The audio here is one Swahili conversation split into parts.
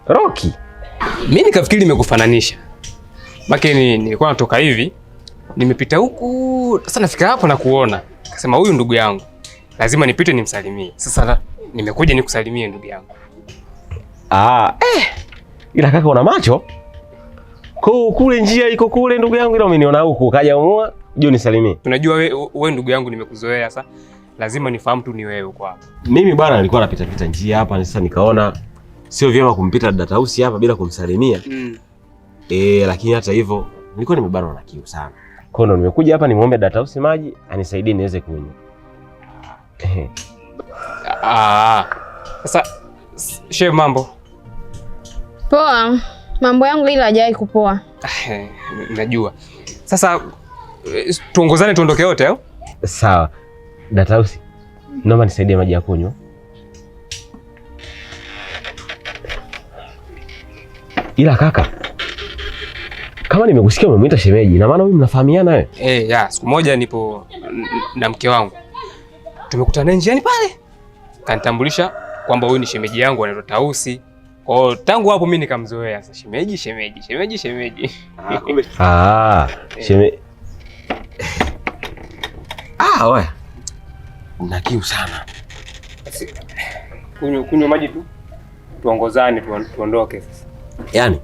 Rocky. Mimi nikafikiri nimekufananisha. Makeni nilikuwa natoka hivi, nimepita huku, sasa nafika hapo na kuona. Akasema huyu ndugu yangu. Lazima nipite nimsalimie. Sasa nimekuja nikusalimie ndugu yangu. Ila kaka una macho? Kule njia iko kule ndugu yangu, ila umeniona huku kaja umua, njoo nisalimie. Tunajua wewe ndugu yangu nimekuzoea sasa. Lazima nifahamu tu ni wewe uko hapa. Mimi bwana nilikuwa napita njia hapa, sasa nikaona sio vyema kumpita dada Tausi hapa bila kumsalimia. Lakini hata hivyo nilikuwa nimebanwa na kiu sana. Kwa hiyo nimekuja hapa nimuombe dada Tausi maji anisaidie niweze kunywa. Sasa shehe, mambo? Poa. Mambo yangu ila hajawahi kupoa. Najua. Sasa tuongozane tuondoke wote au? Sawa. Dada Tausi, naomba nisaidie maji ya kunywa. Ila kaka, kama nimekusikia umemwita shemeji, na maana wewe mnafahamiana wewe? Siku moja nipo na mke wangu. Tumekutana njiani pale. Kanitambulisha kwamba huyu ni shemeji yangu anaitwa Tausi. Kwa hiyo tangu hapo mimi nikamzoea sasa shemeji. Shemeji. Wewe. Una kiu sana. Kunywa maji tu. Tuongozane tuondoke sasa. Yaani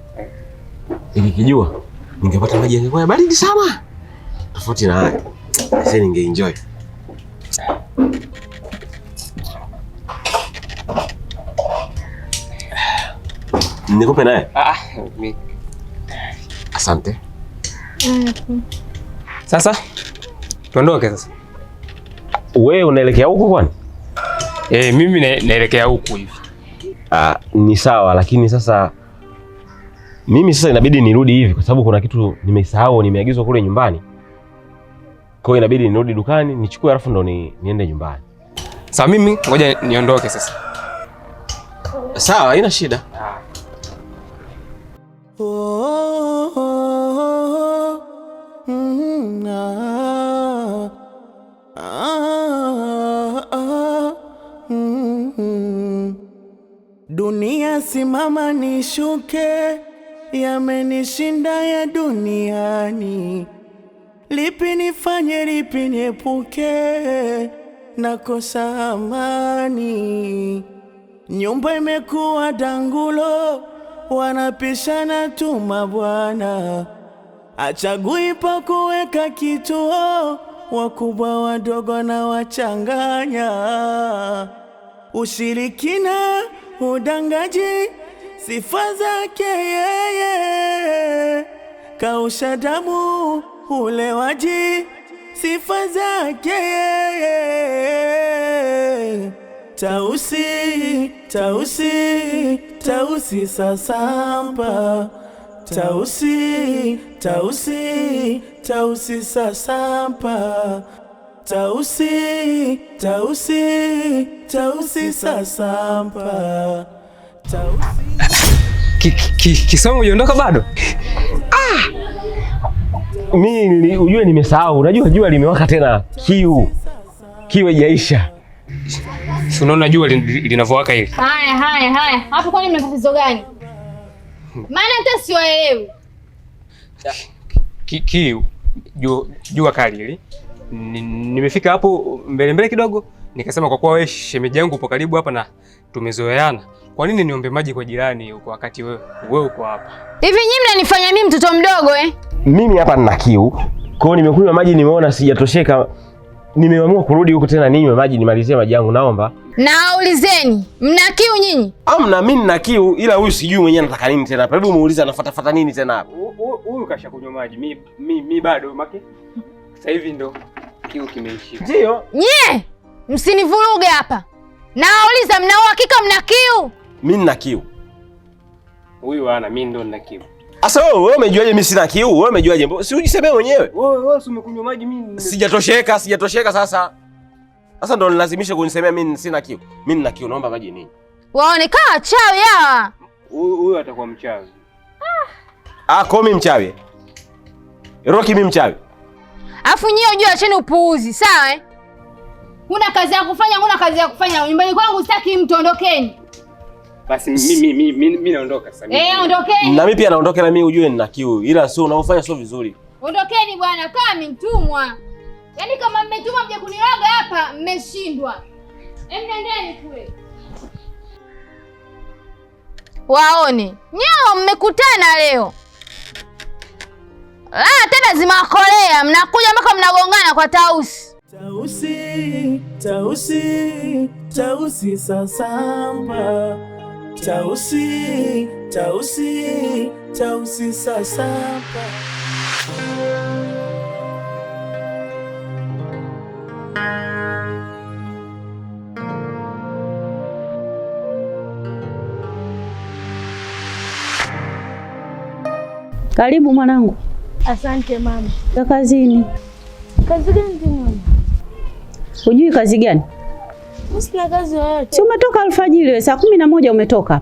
nikijua ningepata maji yangekuwa baridi sana. Tofauti na haya. Sasa ningeenjoy. Nikupe naye? Asante. Sasa tuondoke sasa. Wewe unaelekea huko kwani? Mimi naelekea huko hivi. Ni sawa, lakini sasa mimi inabidi nirudi hivi kwa sababu kuna kitu nimesahau, nimeagizwa kule nyumbani. Kwa hiyo inabidi nirudi dukani nichukue alafu ndo niende nyumbani. Sawa, mimi ngoja niondoke sasa. Sawa, haina shida. Dunia simama nishuke, yamenishinda ya duniani. Lipi nifanye, lipi niepuke, nakosa amani. Nyumba imekuwa dangulo, wanapishana tu mabwana. Achagui pa kuweka kituo, wakubwa wadogo na wachanganya. Ushirikina, udangaji, sifa zake yeye. Kausha damu, ulewaji, sifa zake yeye. Tausi, Tausi, Tausi sasamba. Tausi, Tausi, Tausi sasamba. Tausi, Tausi, Tausi sasamba. Kisomo unaondoka bado? Mimi ujue nimesahau. Unajua jua limewaka tena, kiu haijaisha. Si unaona jua linavyowaka hivi? Haya. Hapo kwani mna tatizo gani? Maana hata siwaelewi. Jua kali hili. Nimefika hapo mbele kidogo, nikasema kwa kuwa wewe shemeji yangu upo karibu hapa na tumezoeana, kwa nini niombe maji kwa jirani huko wakati wewe uko hapa? Hivi nyinyi mnanifanya mimi mtoto mdogo Mimi hapa nina kiu. Kwa hiyo nimekunywa maji, nimeona sijatosheka. Nimeamua kurudi huko tena ninywe maji nimalizie maji yangu, naomba. Naulizeni, mna kiu nyinyi? Amna, mimi nina kiu, ila huyu sijui mwenyewe anataka nini tena hapa. Hebu muulize anafuata nini tena hapa. Huyu kashakunywa maji, mimi bado make. Sasa hivi ndo kiu kimeisha. Ndio. Nye! Msinivuruge hapa. Nauliza, mna uhakika mna kiu? Mimi nina kiu. Huyu ana, mimi ndo nina kiu. Asa wewe umejuaje mimi sina kiu? Wewe umejuaje? Si ujisemee mwenyewe. Wewe si umekunywa maji, mimi sijatosheka sasa. Sasa ndo nilazimisha kunisemea mimi sina kiu. Mimi nina kiu, naomba maji nini? Waonekana wachawi hawa. Huyu atakuwa mchawi. Kwa mimi mchawi. Rocky mimi mchawi. Afu nyie unajua acheni upuuzi, sawa eh? Huna kazi ya kufanya, huna kazi ya kufanya. Nyumbani kwangu sitaki mtu, ondokeni. Basi mimi naondoka sasa. Ondokeni. Na mimi pia naondoka, na mimi ujue nina kiu. Ila sio unaofanya sio vizuri. Ondokeni bwana, kama mtumwa. Yaani kama mmetumwa mje kuniroga hapa, mmeshindwa. Nendeni kule. Waone. Nyao mmekutana leo. Tena zimakolea, mnakuja mpaka mnagongana kwa Tausi. Tausi, Tausi, Tausi sasamba. Tausi, Tausi, Tausi sasamba. Karibu mwanangu. Asante mama. Kwa kazini. Kazi gani mama? Hujui kazi gani? Sina kazi yoyote. Si umetoka alfajiri wewe, saa 11 umetoka.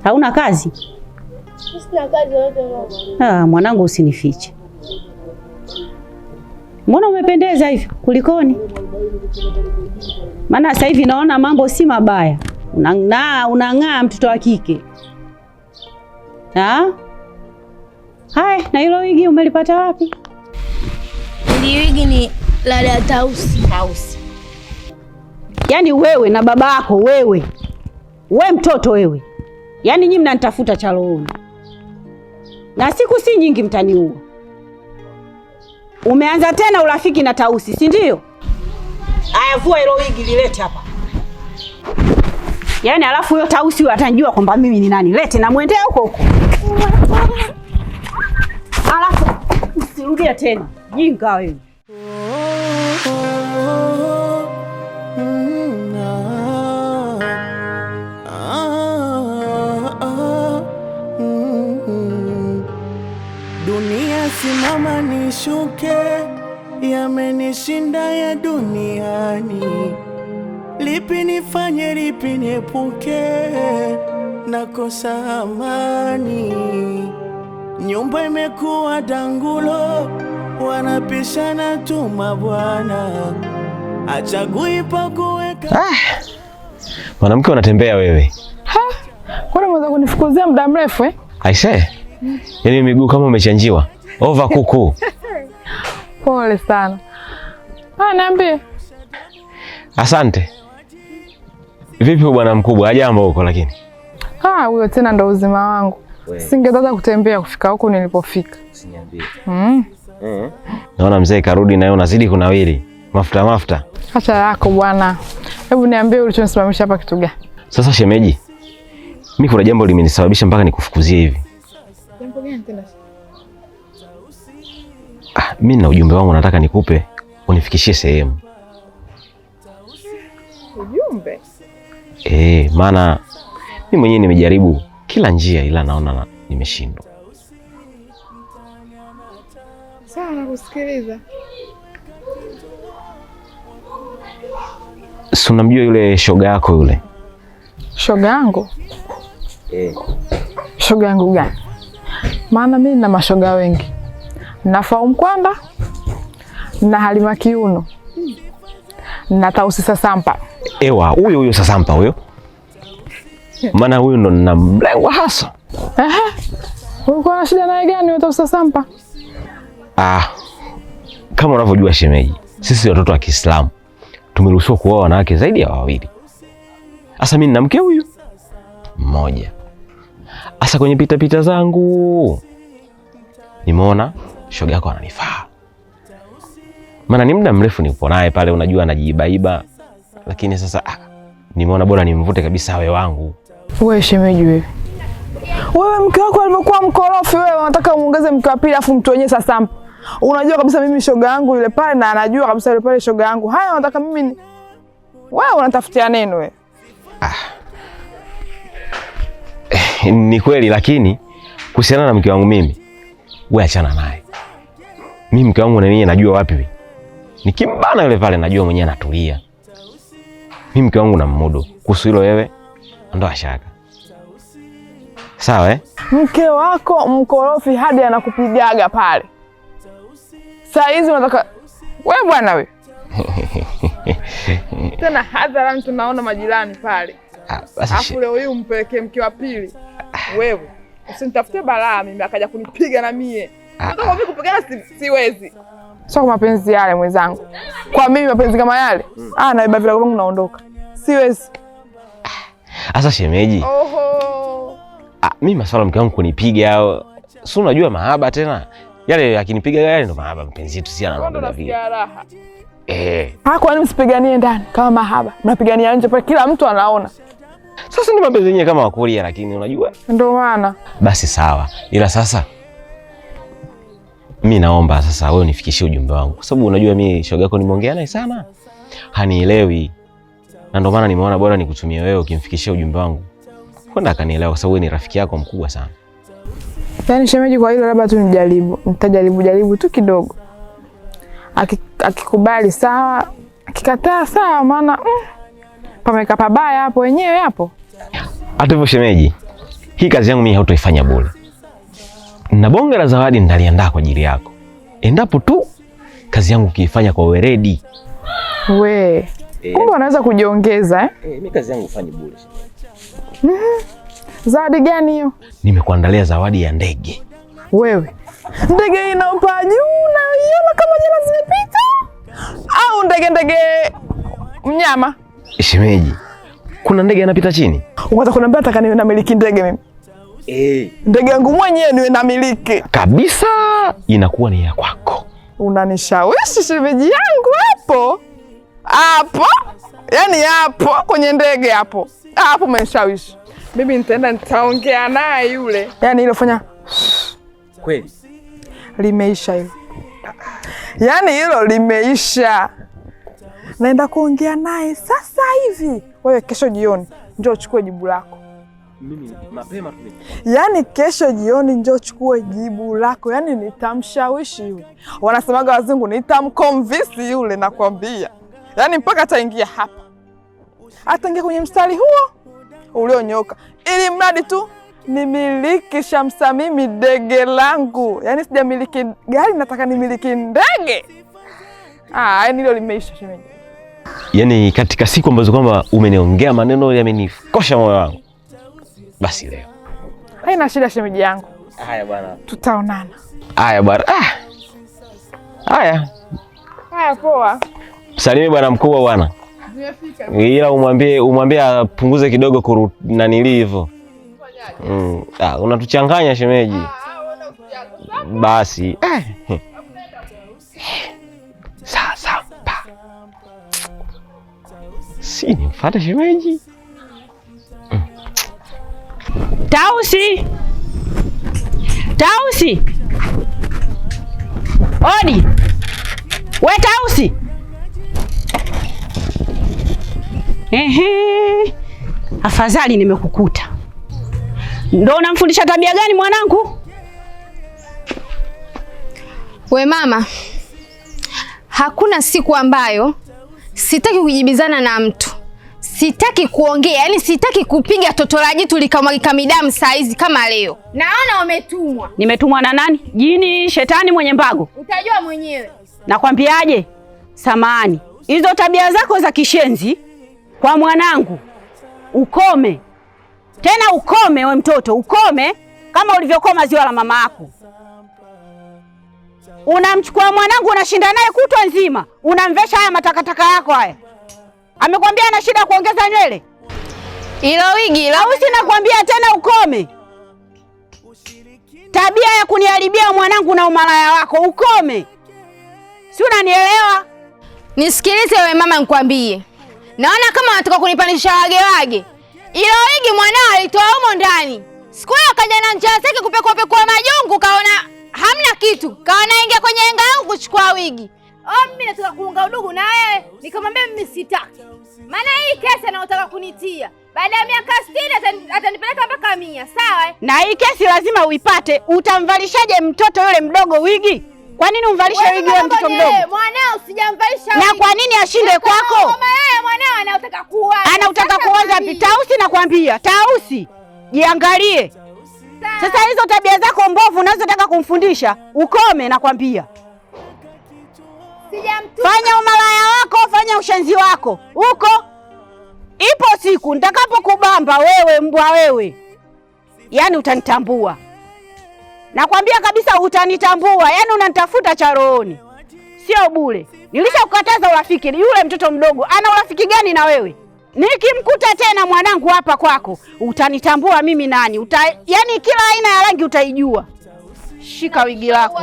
Hauna kazi? Sina kazi yoyote mama. Mwanangu usinifiche. Mbona umependeza hivyo? Kulikoni? Maana sasa hivi naona mambo si mabaya. Unang'aa mtoto wa kike. Hai, na hilo wigi umelipata wapi? Ile wigi ni la dada Tausi. Tausi. Yaani wewe na baba yako wewe mtoto wewe. Yaani nyinyi mnanitafuta chalooni. Na siku si nyingi mtaniua. Umeanza tena urafiki na Tausi, si ndio? Aya, vua hilo wigi lilete hapa. Yaani alafu huyo Tausi huyo atanijua kwamba mimi ni nani. Lete na muendea huko. Alafu usirudie tena. Jinga wewe. Dunia simama nishuke, yamenishinda ya duniani. Lipi nifanye, lipi niepuke, nakosa amani. Nyumba imekuwa dangulo, wanapishana tu mabwana, achagui pa kuweka. Mwanamke unatembea wewe. Kwani unaweza kunifukuzia muda mrefu eh? Aise. Yaani miguu kama umechanjiwa. Over kuku. Pole sana. Niambie. Asante. Vipi bwana mkubwa, ajambo huko lakini? Huyo tena ndo uzima wangu. Singeweza kutembea kufika huko nilipofika. Usiniambie. Naona mzee karudi na yeye unazidi kunawiri. Mafuta. Acha yako bwana. Hebu niambie ulichonisimamisha hapa kitu gani? Sasa shemeji, mimi kuna jambo limenisababisha mpaka nikufukuzie hivi. Jambo gani tena? Mimi na ujumbe wangu nataka nikupe, unifikishie sehemu. Ujumbe? Maana mimi mwenyewe nimejaribu kila njia ila naona nimeshindwa. Sawa, nakusikiliza. Si unamjua yule shoga yako yule? Shoga yangu? Shoga yangu gani? Maana mimi nina mashoga wengi. Na Faumu Kwanda, na Halima Kiuno, na Tausi Sasampa. Ewa, huyo Sasampa huyo. Maana huyo ndo nina mlengo hasa. Uko na shida naye gani wewe Tausi Sasampa? Kama unavyojua shemeji, sisi watoto wa Kiislamu tumeruhusiwa kuoa wanawake zaidi ya wawili. Sasa mimi nina mke huyu mmoja. Sasa kwenye pita zangu nimeona shoga yako ananifaa. Maana ni muda mrefu nipo naye pale, unajua anajiibaiba. Lakini sasa nimeona bora nimvute kabisa awe wangu. Wewe shemeji wewe. Wewe mke wako alivyokuwa mkorofi, wewe unataka umuongeze mke wa pili afu mtu wenyewe Sasampa. Unajua kabisa mimi shoga yangu yule pale na anajua kabisa yule pale shoga yangu. Haya unataka mimi wewe unatafutia neno wewe? Ni kweli, lakini kuhusiana na mke wangu mimi, wewe achana naye. Mimi mke wangu na yeye najua wapi wewe. Nikimbana yule pale najua mwenyewe anatulia. Mimi mke wangu na mmudu. Kuhusu hilo wewe ondoa shaka. Sawa Mke wako mkorofi hadi anakupigaga pale. Saa hizi unataka wewe bwana wewe. Tena hadharani tunaona majirani pale. Afu leo hii umpelekee mke wa pili. Wewe usinitafutie balaa mimi akaja kunipiga na mie. Nataka mimi kupigana siwezi. Sio kwa mapenzi yale mwenzangu. Kwa mimi mapenzi kama yale. Naiba vile kwangu naondoka. Siwezi. Asa shemeji. Oho. Mimi maswala mke wangu kunipiga au si unajua mahaba tena. Yale akinipiga yale ndo mahaba mpenzi yetu si anaona vile. Kwa nini msipiganie ndani kama mahaba? Mnapigania nje pale kila mtu anaona. Sasa ni mapenzi yenyewe kama wakulia lakini unajua. Ndio maana. Basi sawa. Ila sasa mimi naomba sasa wewe unifikishie ujumbe wangu kwa sababu unajua mimi shoga yako nimeongea naye sana. Hanielewi. Na ndio maana nimeona bora nikutumie wewe ukimfikishia ujumbe wangu. Kwenda akanielewa kwa sababu wewe ni rafiki yako mkubwa sana. Yaani shemeji kwa hilo labda tu nijaribu. Nitajaribu tu kidogo. Akikubali sawa, akikataa sawa maana pameka pabaya hapo wenyewe hapo. Hata hivyo shemeji, hii kazi yangu mimi hautoifanya bure. Na bonge la zawadi ndaliandaa kwa ajili yako. Endapo tu kazi yangu kiifanya kwa weredi. Kumbe unaweza kujiongeza mimi kazi yangu ufanye bure. Zawadi gani hiyo? Nimekuandalia zawadi ya ndege. Wewe. Ndege inapaa juu na iona kama jana zimepita? Au ndege mnyama? Shemeji, kuna ndege anapita chini? Unataka kuniambia nataka niwe namiliki ndege mimi? Ndege yangu mwenyewe niwe namiliki. Kabisa, inakuwa ni ya kwako. Unanishawishi shemeji yangu hapo. Hapo? Yaani hapo kwenye ndege hapo. Hapo umenishawishi. Mimi nitaongea naye yule. Yaani ile fanya kweli. Limeisha hilo. Yaani hilo limeisha. Naenda kuongea naye sasa hivi. Wewe kesho jioni njoo uchukue jibu lako. Mimi mapema tu. Yaani kesho jioni njoo uchukue jibu lako. Yaani nitamshawishi yule. Wanasemaga wazungu nitamconvince yule nakwambia. Yaani mpaka ataingia hapa. Ataingia kwenye mstari huo ulionyoka. Ili mradi tu nimiliki Shamsa mimi ndege langu. Yaani sijamiliki gari nataka nimiliki ndege. Yaani hilo limeisha shemeji. Yaani katika siku ambazo kwamba umeniongea maneno yamenikosha moyo wangu. Basi leo. Haina shida shemeji yangu. Haya bwana. Tutaonana. Haya bwana. Haya poa. Msalimie bwana mkubwa bwana. Nimefika. Ila umwambie apunguze kidogo nanili hivyo. Unatuchanganya shemeji. Basi. Sasa mpa. Si nimfuate shemeji. Tausi. Odi. We Tausi. Afadhali nimekukuta. Ndio unamfundisha tabia gani mwanangu? We mama, hakuna siku ambayo sitaki kujibizana na mtu. Sitaki kuongea, yani sitaki kupiga toto la jitu likamwagika midamu saa hizi kama leo. Naona umetumwa. Nimetumwa na nani? Jini, shetani, mwenye mbago? Utajua mwenyewe. Nakwambiaje? Samahani. Hizo tabia zako za kishenzi kwa mwanangu ukome. Tena ukome we mtoto, ukome kama ulivyokoma ziwa la mama yako. Unamchukua mwanangu unashinda naye kutwa nzima, unamvesha haya matakataka yako haya. Amekwambia ana shida kuongeza nywele? Ilo wigi, au sinakwambia tena ukome. Tabia ya kuniharibia mwanangu na umalaya wako, ukome. Si unanielewa? Nisikilize we mama nikwambie. Naona kama unataka kunipandisha wage. Ilo wigi mwanao alitoa humo ndani. Siku hiyo kaja na njaa zake kupekwa majungu kaona hamna kitu. Kaona ingia kwenye enga yangu kuchukua wigi. Mimi nataka kuunga udugu na wewe. Nikamwambia mimi sitaki. Maana hii kesi anataka kunitia. Baada ya miaka 60 atanipeleka mpaka 100, sawa? Na hii kesi lazima uipate. Utamvalishaje mtoto yule mdogo wigi? Kwa nini umvalishe wigi wa mtoto mdogo? Mwanao sijamvalisha wigi. Na kwa nini ashinde kwako? Mama yeye mwanao anataka kuoa. Anautaka kuoza Tausi nakwambia. Tausi, jiangalie. Sasa hizo tabia zako mbovu unazotaka kumfundisha ukome, nakwambia. Fanya umalaya wako, fanya ushenzi wako huko. Ipo siku nitakapokubamba wewe, mbwa wewe, yaani utanitambua. Nakwambia kabisa utanitambua, yaani unanitafuta cha rohoni, sio bure. Nilishakukataza urafiki. Yule mtoto mdogo ana urafiki gani na wewe? Nikimkuta tena mwanangu hapa kwako, utanitambua mimi nani. Yaani kila aina ya rangi utaijua. Shika wigi lako.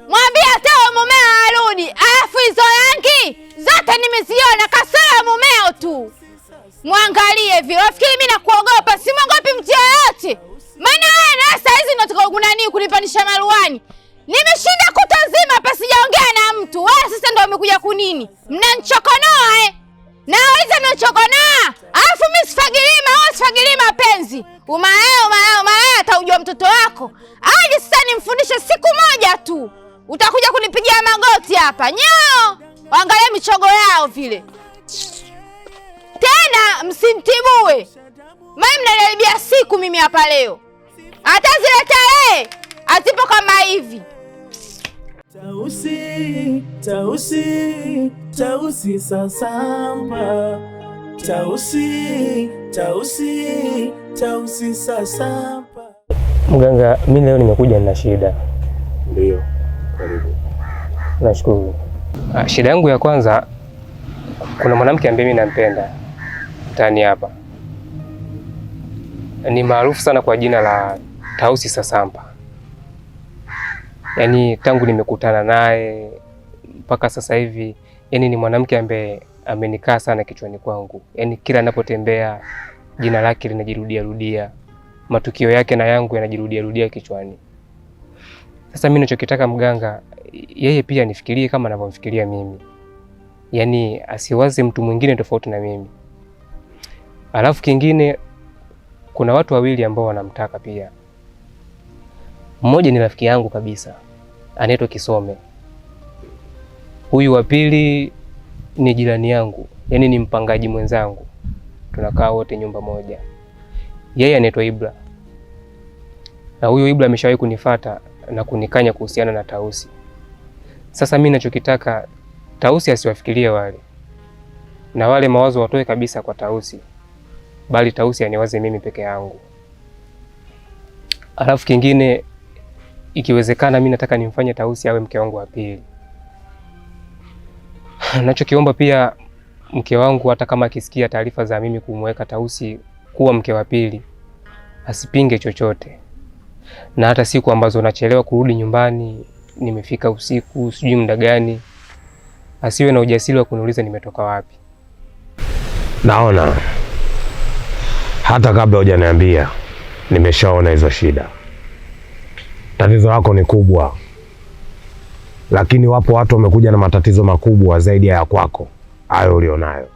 Mwambie toa mumeo arudi. Alafu hizo rangi zote nimeziona, kasoro mumeo tu. Mwangalie vile. Wafikiri mimi nakuogopa? Si mwogopi mtu yoyote. Maana wewe na sasa hizi unataka kunani kunipanisha maruani. Nimeshinda kutazima hapa sijaongea na mtu. Wewe sasa ndio umekuja kunini? Mnanichokonoa Na hizo mnachokonoa. Alafu mimi sifagilii mapenzi. Umalaya ataujua mtoto wako. Hadi sasa nimfundishe siku moja tu. Utakuja kunipigia magoti hapa. Nyoo! Angalia michogo yao vile. Tena msintibue. Mimi mnaniharibia siku mimi hapa leo. Hata zile tarehe atipo kama hivi. Tausi sasamba. Tausi sasamba. Mganga, mimi leo nimekuja na shida. Ndio. Karibu. Nashukuru. Shida yangu ya kwanza, kuna mwanamke ambaye mimi nampenda mtaani hapa. Ni maarufu sana kwa jina la Tausi Sasampa. Yaani tangu nimekutana naye mpaka sasa hivi, yaani ni mwanamke ambaye amenikaa sana kichwani kwangu. Yaani kila ninapotembea jina lake linajirudia, matukio yake na yangu yanajirudia kichwani. Sasa mimi ninachokitaka mganga, yeye pia anifikirie kama anavyomfikiria mimi. Yaani asiwaze mtu mwingine tofauti na mimi. Alafu kingine, kuna watu wawili ambao wanamtaka pia. Mmoja ni rafiki yangu kabisa, anaitwa Kisome. Huyu wa pili ni jirani yangu, yaani ni mpangaji mwenzangu. Tunakaa wote nyumba moja. Yeye anaitwa Ibra. Na huyu Ibra ameshawahi kunifuata na kunikanya kuhusiana na Tausi. Sasa mimi ninachokitaka, Tausi asiwafikirie wale. Na wale mawazo watoe kabisa kwa Tausi. Bali Tausi aniwaze mimi peke yangu. Alafu kingine, ikiwezekana mimi nataka nimfanye Tausi awe mke wangu wa pili. Nachokiomba pia, mke wangu hata kama akisikia taarifa za mimi kumweka Tausi kuwa mke wa pili, asipinge chochote. Na hata siku ambazo nachelewa kurudi nyumbani, nimefika usiku, sijui muda gani, asiwe na ujasiri wa kuniuliza nimetoka wapi. Naona hata kabla hujaniambia nimeshaona hizo shida. Tatizo lako ni kubwa, lakini wapo watu wamekuja na matatizo makubwa zaidi ya kwako hayo ulionayo,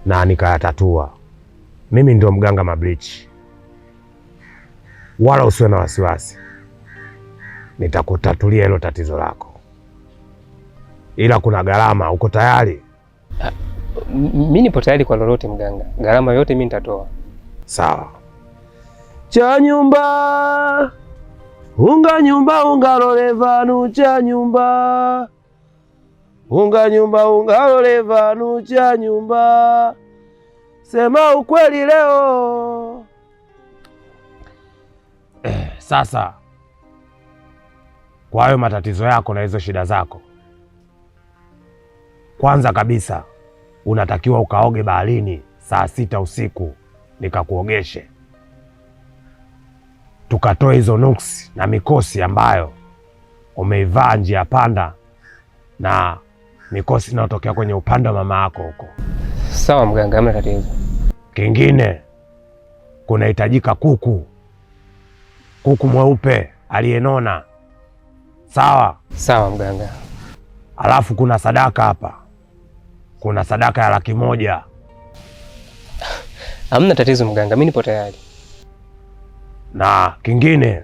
na nikayatatua. Mimi ndio mganga Mablichi, wala usiwe na wasiwasi, nitakutatulia hilo tatizo lako, ila kuna gharama. Uko tayari? Mimi nipo tayari kwa lolote mganga, gharama yote mimi nitatoa. Sawa. Cha nyumba unga nyumba ungalolevanu cha nyumba unga nyumba ungalolevanu cha nyumba, sema ukweli leo. Sasa kwa hayo matatizo yako na hizo shida zako, kwanza kabisa unatakiwa ukaoge baharini saa 6 usiku, nikakuogeshe, tukatoe hizo nuksi na mikosi ambayo umeivaa njia panda na mikosi inayotokea kwenye upande wa mama yako huko. Sawa mganga, hamna tatizo. Kingine, kunahitajika kuku mweupe aliyenona. Sawa? Sawa mganga. Alafu kuna sadaka hapa, kuna sadaka ya 100,000. Hamna tatizo mganga, mimi nipo tayari. Na kingine,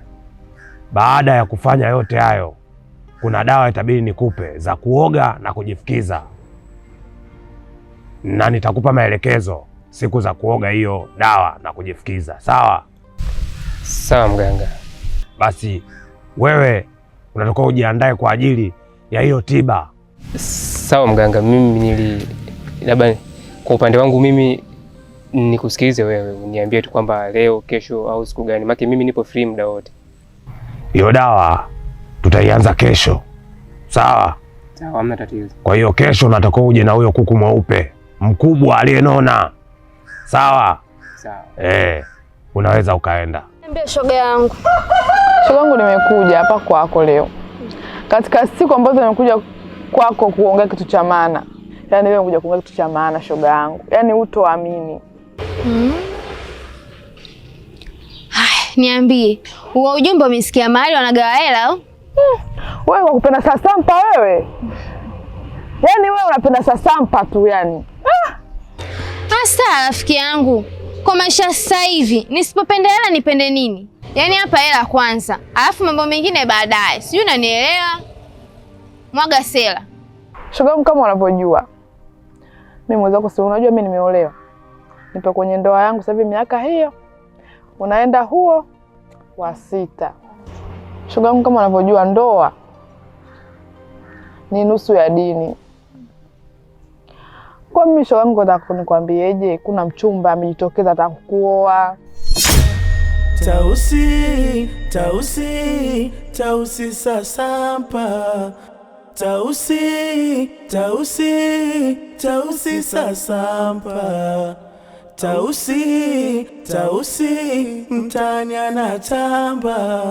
baada ya kufanya yote hayo, kuna dawa itabidi nikupe za kuoga na kujifukiza, na nitakupa maelekezo siku za kuoga hiyo dawa na kujifukiza. Sawa? Sawa mganga. Basi wewe unatakiwa ujiandae kwa ajili ya hiyo tiba. Sawa mganga, mimi labda kwa upande wangu mimi nikusikilize wewe, uniambie tu kwamba leo, kesho au siku gani, maana mimi nipo free muda wote. Hiyo dawa tutaianza kesho. Sawa? Sawa, hamna tatizo. Kwa hiyo kesho unatakiwa uje na huyo kuku mweupe mkubwa aliyenona. Sawa? Sawa. Unaweza ukaenda. Niambie shoga yangu. Shoga yangu, nimekuja hapa kwako leo katika siku ambazo nimekuja kwako kuongea kitu cha maana. Yaani leo nimekuja kuongea kitu cha maana shoga yangu, yaani hutoamini. Niambie, huo ujumbe umesikia mahali wanagawa hela au? Wewe kwa kupenda sasampa wewe. Yaani wewe unapenda sasampa tu yani. Hasa rafiki yangu, kwa maisha sasa hivi nisipopenda hela nipende nini? Yaani hapa hela kwanza, alafu mambo mengine baadaye. Sijui unanielewa? Mwaga sela. Shoga yangu, kama unavyojua mimi mwenzako, si unajua mimi nimeolewa. Nipo kwenye ndoa yangu sasa hivi miaka hiyo. Unaenda huo wa 6. Shoga yangu, kama unavyojua ndoa ni nusu ya dini. Kwa mimi shoga yangu, nataka nikwambieje, kuna mchumba amejitokeza ataka kukuoa. Tausi, Tausi, Tausi sasampa. Tausi, Tausi, Tausi sasampa. Tausi, Tausi, mtani anatamba.